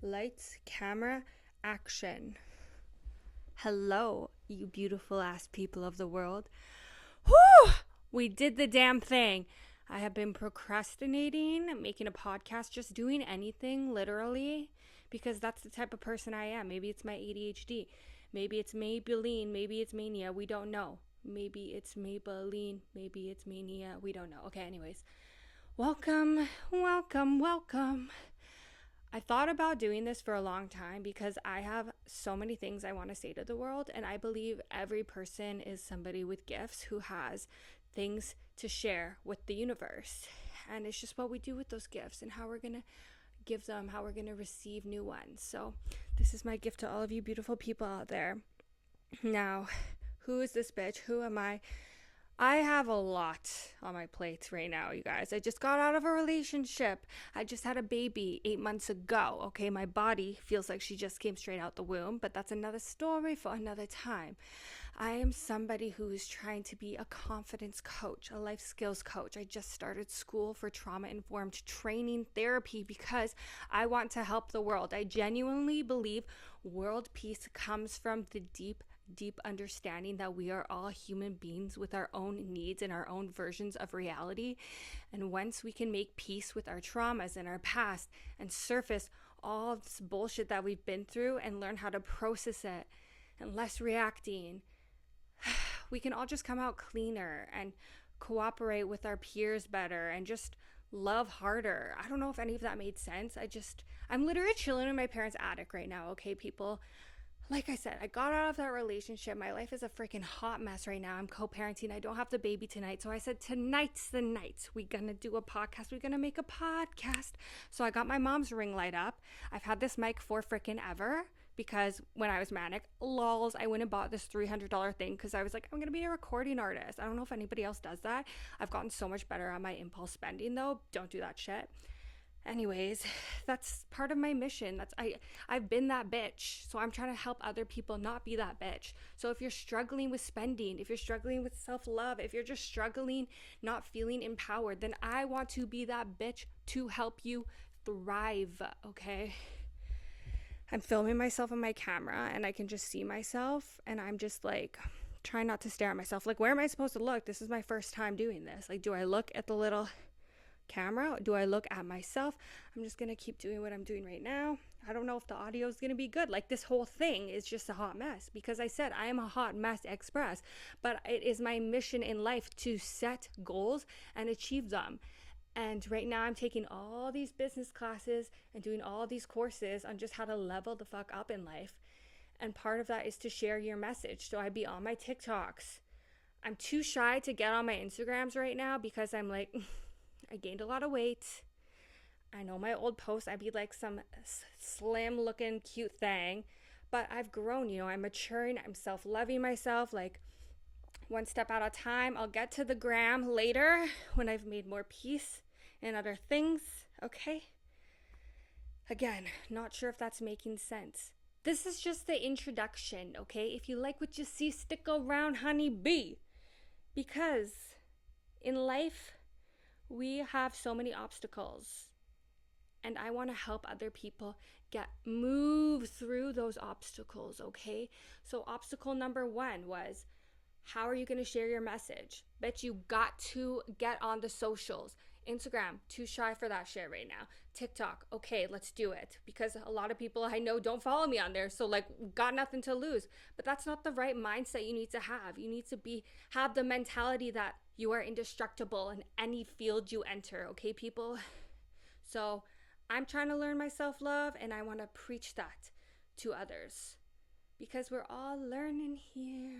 Lights, camera, action. Hello, you beautiful ass people of the world. Whew! We did the damn thing. I have been procrastinating, making a podcast, just doing anything, literally, because that's the type of person I am. Maybe it's my ADHD. Maybe it's Maybelline. Maybe it's mania. We don't know. Maybe it's Maybelline. Maybe it's mania. We don't know. Okay, anyways. Welcome, welcome, welcome. I thought about doing this for a long time because I have so many things I want to say to the world, and I believe every person is somebody with gifts who has things to share with the universe. And it's just what we do with those gifts and how we're going to give them, how we're going to receive new ones. So, this is my gift to all of you beautiful people out there. Now, who is this bitch? Who am I? I have a lot on my plate right now, you guys. I just got out of a relationship. I just had a baby 8 months ago. Okay, my body feels like she just came straight out the womb, but that's another story for another time. I am somebody who is trying to be a confidence coach, a life skills coach. I just started school for trauma informed training therapy because I want to help the world. I genuinely believe world peace comes from the deep understanding that we are all human beings with our own needs and our own versions of reality. And once we can make peace with our traumas and our past and surface all this bullshit that we've been through and learn how to process it and less reacting, we can all just come out cleaner and cooperate with our peers better and just love harder. I don't know if any of that made sense. I'm literally chilling in my parents' attic right now, okay, people? Like I said, I got out of that relationship. My life is a freaking hot mess right now. I'm co-parenting. I don't have the baby tonight. So I said, tonight's the night. We're going to do a podcast. We're going to make a podcast. So I got my mom's ring light up. I've had this mic for freaking ever because when I was manic, lols, I went and bought this $300 thing because I was like, I'm going to be a recording artist. I don't know if anybody else does that. I've gotten so much better at my impulse spending though. Don't do that shit. Anyways, that's part of my mission. I've been that bitch. So I'm trying to help other people not be that bitch. So if you're struggling with spending, if you're struggling with self-love, if you're just struggling not feeling empowered, then I want to be that bitch to help you thrive, okay? I'm filming myself on my camera and I can just see myself and I'm just like trying not to stare at myself. Like, where am I supposed to look? This is my first time doing this. Like, do I look at the little camera? Do I look at myself? I'm just gonna keep doing what I'm doing right now. I don't know if the audio is gonna be good. Like, this whole thing is just a hot mess because I said I am a hot mess express, but it is my mission in life to set goals and achieve them. And right now I'm taking all these business classes and doing all these courses on just how to level the fuck up in life. And part of that is to share your message. So I'd be on my TikToks. I'm too shy to get on my Instagrams right now because I'm like, I gained a lot of weight. I know my old posts, I'd be like some slim looking cute thing, but I've grown, I'm maturing, I'm self-loving myself, like one step at a time. I'll get to the gram later when I've made more peace and other things, okay? Again, not sure if that's making sense. This is just the introduction, okay? If you like what you see, stick around, honey bee. Because in life, we have so many obstacles and I want to help other people move through those obstacles, okay? So obstacle number 1 was, how are you going to share your message? Bet you got to get on the socials. Instagram, too shy for that shit right now. TikTok, okay, let's do it. Because a lot of people I know don't follow me on there. So like, got nothing to lose. But that's not the right mindset you need to have. You need to have the mentality that you are indestructible in any field you enter, okay, people? So I'm trying to learn my self-love and I want to preach that to others. Because we're all learning here.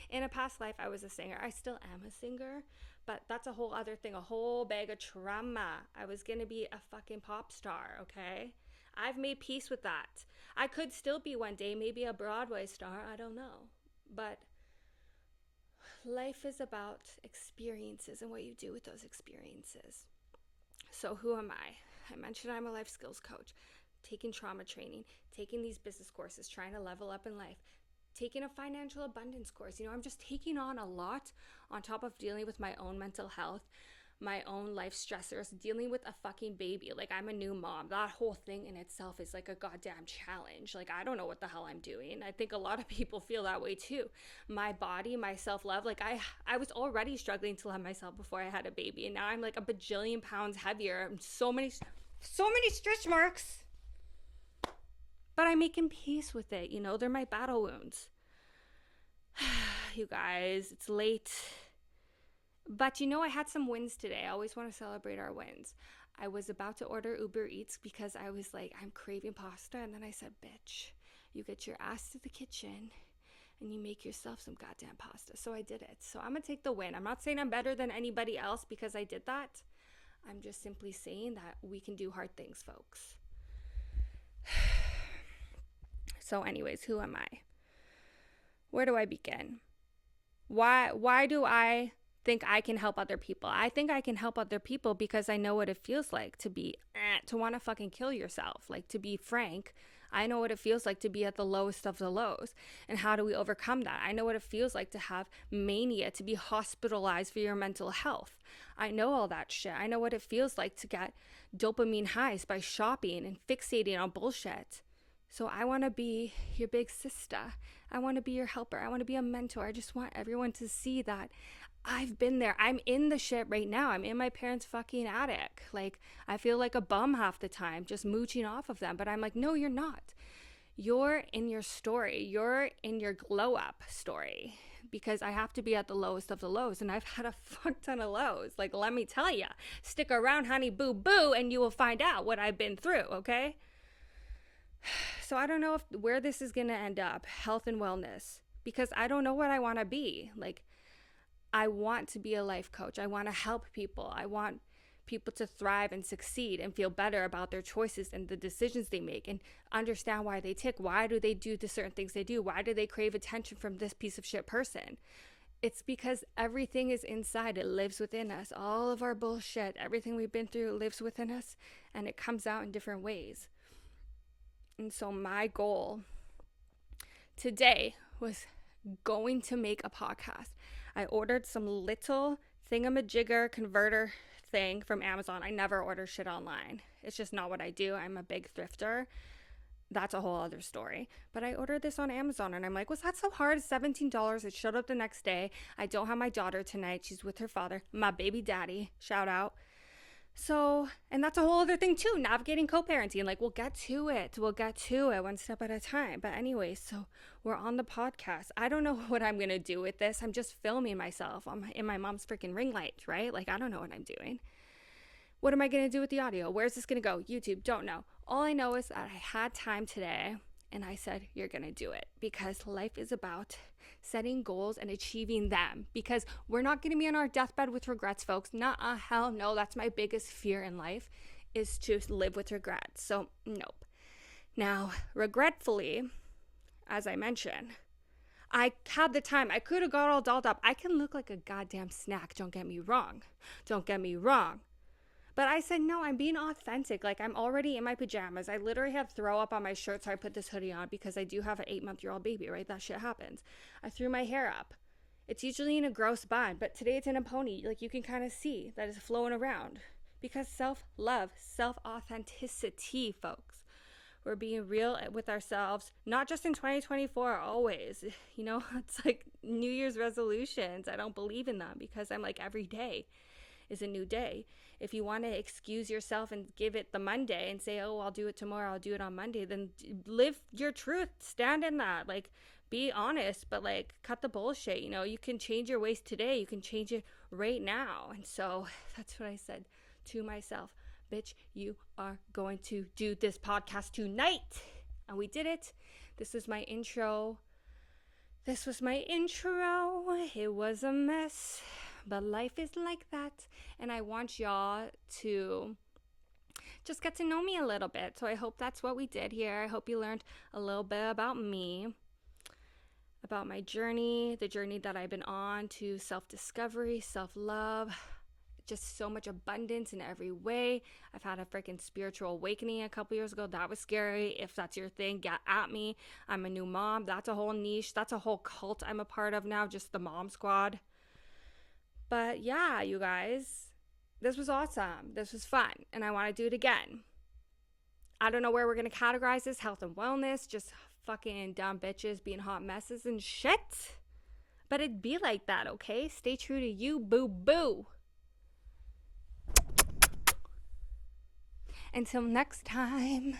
In a past life, I was a singer. I still am a singer, but that's a whole other thing, a whole bag of trauma. I was going to be a fucking pop star, okay? I've made peace with that. I could still be one day, maybe a Broadway star, I don't know. But life is about experiences and what you do with those experiences. So who am I? I mentioned I'm a life skills coach, taking trauma training, taking these business courses, trying to level up in life, taking a financial abundance course. I'm just taking on a lot on top of dealing with my own mental health, my own life stressors, dealing with a fucking baby. Like, I'm a new mom. That whole thing in itself is like a goddamn challenge. Like, I don't know what the hell I'm doing. I think a lot of people feel that way too. My body, my self-love, like I was already struggling to love myself before I had a baby, and now I'm like a bajillion pounds heavier. I'm so many stretch marks. But I'm making peace with it, you know? They're my battle wounds. You guys, it's late. But you know, I had some wins today. I always want to celebrate our wins. I was about to order Uber Eats because I was like, I'm craving pasta. And then I said, bitch, you get your ass to the kitchen and you make yourself some goddamn pasta. So I did it. So I'm going to take the win. I'm not saying I'm better than anybody else because I did that. I'm just simply saying that we can do hard things, folks. So anyways, who am I? Where do I begin? Why do I think I can help other people? I think I can help other people because I know what it feels like to want to fucking kill yourself. Like, to be frank, I know what it feels like to be at the lowest of the lows. And how do we overcome that? I know what it feels like to have mania, to be hospitalized for your mental health. I know all that shit. I know what it feels like to get dopamine highs by shopping and fixating on bullshit. So I want to be your big sister. I want to be your helper. I want to be a mentor. I just want everyone to see that I've been there. I'm in the shit right now. I'm in my parents' fucking attic. Like, I feel like a bum half the time, just mooching off of them. But I'm like, no, you're not. You're in your story. You're in your glow up story. Because I have to be at the lowest of the lows. And I've had a fuck ton of lows. Like, let me tell you. Stick around, honey, boo boo, and you will find out what I've been through, okay? So I don't know where this is going to end up, health and wellness, because I don't know what I want to be. Like, I want to be a life coach. I want to help people. I want people to thrive and succeed and feel better about their choices and the decisions they make and understand why they tick. Why do they do the certain things they do? Why do they crave attention from this piece of shit person? It's because everything is inside. It lives within us. All of our bullshit, everything we've been through lives within us, and it comes out in different ways. And so my goal today was going to make a podcast. I ordered some little thingamajigger converter thing from Amazon. I never order shit online. It's just not what I do. I'm a big thrifter. That's a whole other story. But I ordered this on Amazon and I'm like, was that so hard? $17. It showed up the next day. I don't have my daughter tonight. She's with her father, my baby daddy. Shout out. So, and that's a whole other thing too, navigating co-parenting. Like, we'll get to it one step at a time. But anyway, so we're on the podcast. I don't know what I'm going to do with this. I'm just filming myself in my mom's freaking ring light, right? Like, I don't know what I'm doing. What am I going to do with the audio? Where's this going to go? YouTube, don't know. All I know is that I had time today and I said, you're going to do it, because life is about setting goals and achieving them, because we're not going to be on our deathbed with regrets, folks. Hell no. That's my biggest fear in life, is to live with regrets. So nope. Now, regretfully, as I mentioned, I had the time. I could have got all dolled up. I can look like a goddamn snack. Don't get me wrong. But I said, no, I'm being authentic. Like, I'm already in my pajamas. I literally had throw up on my shirt, so I put this hoodie on because I do have an 8-month-old baby, right? That shit happens. I threw my hair up. It's usually in a gross bun, but today it's in a pony. Like, you can kind of see that it's flowing around. Because self-love, self-authenticity, folks. We're being real with ourselves, not just in 2024, always. You know, it's like New Year's resolutions. I don't believe in them because I'm like, every day is a new day. If you want to excuse yourself and give it the Monday and say, oh, I'll do it tomorrow, I'll do it on Monday, then live your truth. Stand in that. Like, be honest, but like, cut the bullshit. You know, you can change your ways today. You can change it right now. And so that's what I said to myself. Bitch, you are going to do this podcast tonight. And we did it. This was my intro. It was a mess. But life is like that, and I want y'all to just get to know me a little bit. So I hope that's what we did here. I hope you learned a little bit about me, about my journey, the journey that I've been on to self-discovery, self-love, just so much abundance in every way. I've had a freaking spiritual awakening a couple years ago. That was scary. If that's your thing, get at me. I'm a new mom. That's a whole niche. That's a whole cult I'm a part of now, just the mom squad. But yeah, you guys, This was awesome. This was fun. And I want to do it again. I don't know where we're going to categorize this. Health and wellness. Just fucking dumb bitches being hot messes and shit. But it'd be like that, okay? Stay true to you, boo boo. Until next time.